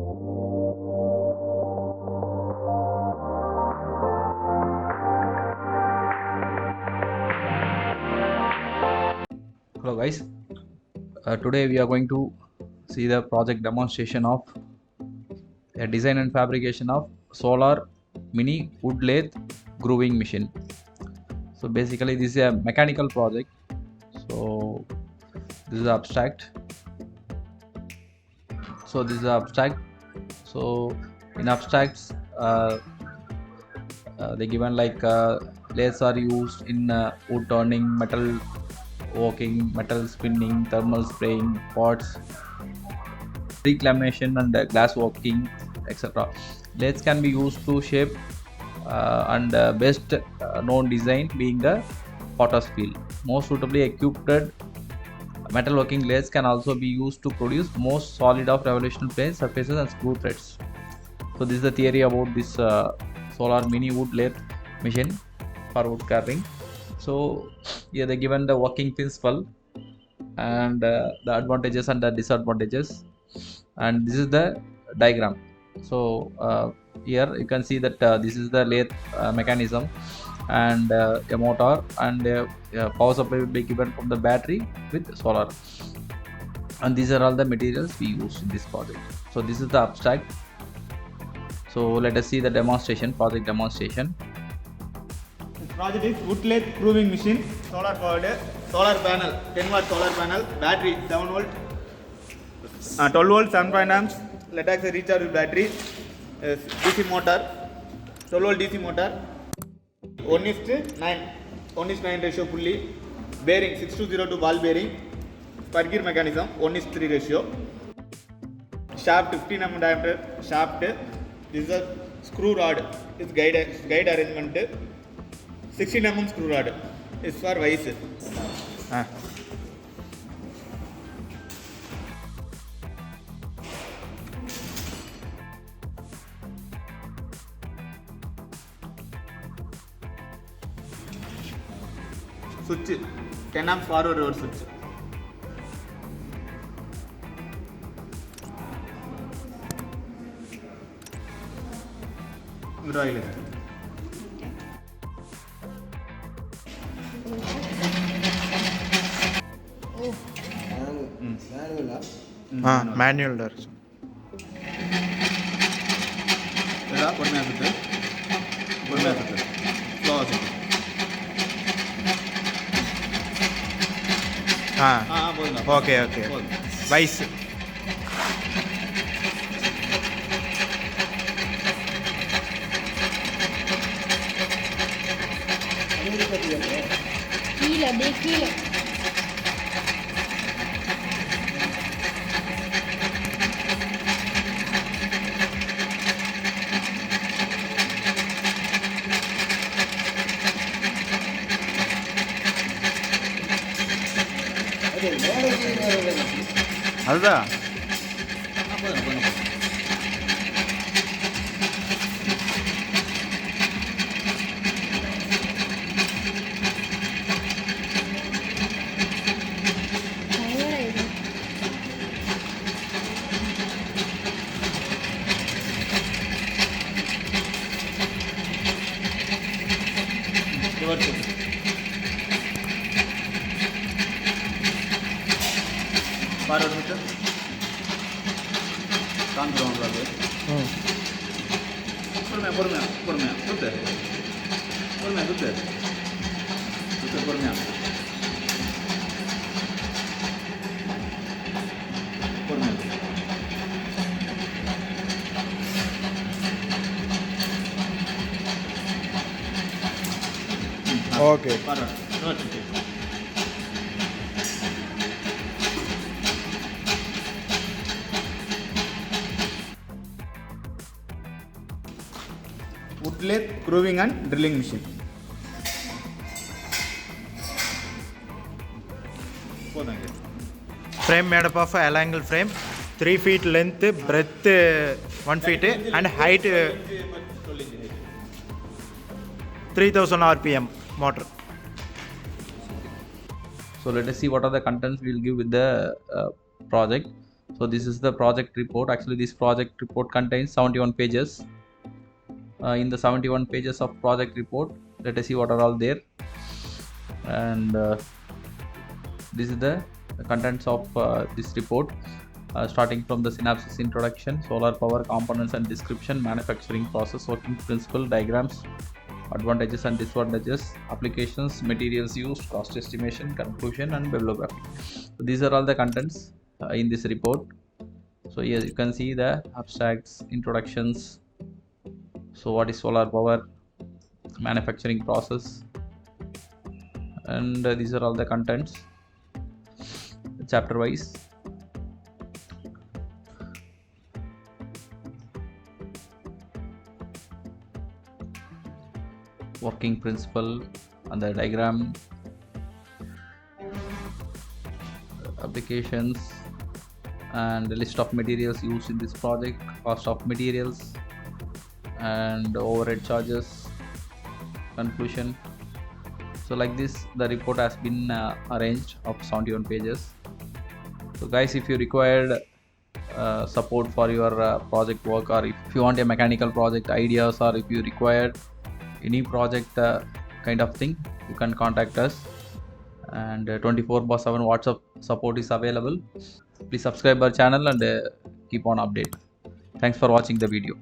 Hello guys, today we are going to see the project demonstration of a design and fabrication of solar mini wood lathe grooving machine. So basically this is a mechanical project. So this is abstract. So in abstracts they given like lathes are used in wood turning, metal working, metal spinning, thermal spraying, pots, reclamation and glass working, etc. Lathes can be used to shape and best known design being the potter's wheel. Most suitably equipped metalworking lathes can also be used to produce most solid of revolution planes, surfaces and screw threads. So this is the theory about this solar mini wood lathe machine for wood carving. So here they given the working principle and the advantages and the disadvantages, and this is the diagram. So here you can see that this is the lathe mechanism and a motor and power supply will be given from the battery with solar, and these are all the materials we use in this project. So this is the abstract. So let us see the project demonstration. This project is wood lathe grooving machine, solar powered, solar panel, 10 watt solar panel, battery 7 volt, 12 volt 7.5 amps, latex rechargeable battery, DC motor, 12 volt DC motor, 1:9 ratio pulley, bearing 6202 ball bearing, per gear mechanism 1:3 ratio, shaft 15 mm diameter shaft. This is a screw rod, is guide arrangement. 16 mm screw rod is for vice. Switch 10 amps forward reverse switch. Right. Manual direction. Okay. Vice. கீழே அதுதான் Forward meter. Control rod. பொறுமையா குத்து. பொறுமையா. Okay. Wood lathe grooving and drilling machine. Frame made up of L angle frame, 3 feet length, breadth 1 feet, and height 3000 RPM motor. So let us see what are the contents we will give with the project. So this is the project report. Actually, this project report contains 71 pages. In the 71 pages of project report, let us see what are all there. And this is the contents of this report, starting from the synopsis, introduction, solar power, components and description, manufacturing process, working principle, diagrams, advantages and disadvantages, applications, materials used, cost estimation, conclusion and bibliography. So these are all the contents in this report. So here you can see the abstracts, introductions. So what is solar power, manufacturing process, and these are all the contents chapter wise. Working principle and the diagram, applications and the list of materials used in this project, cost of materials and overhead charges, conclusion. So like this the report has been arranged of 71 pages. So guys, if you required support for your project work, or if you want a mechanical project ideas, or if you required any project kind of thing, you can contact us, and 24/7 WhatsApp support is available. Please subscribe our channel and keep on update. Thanks for watching the video.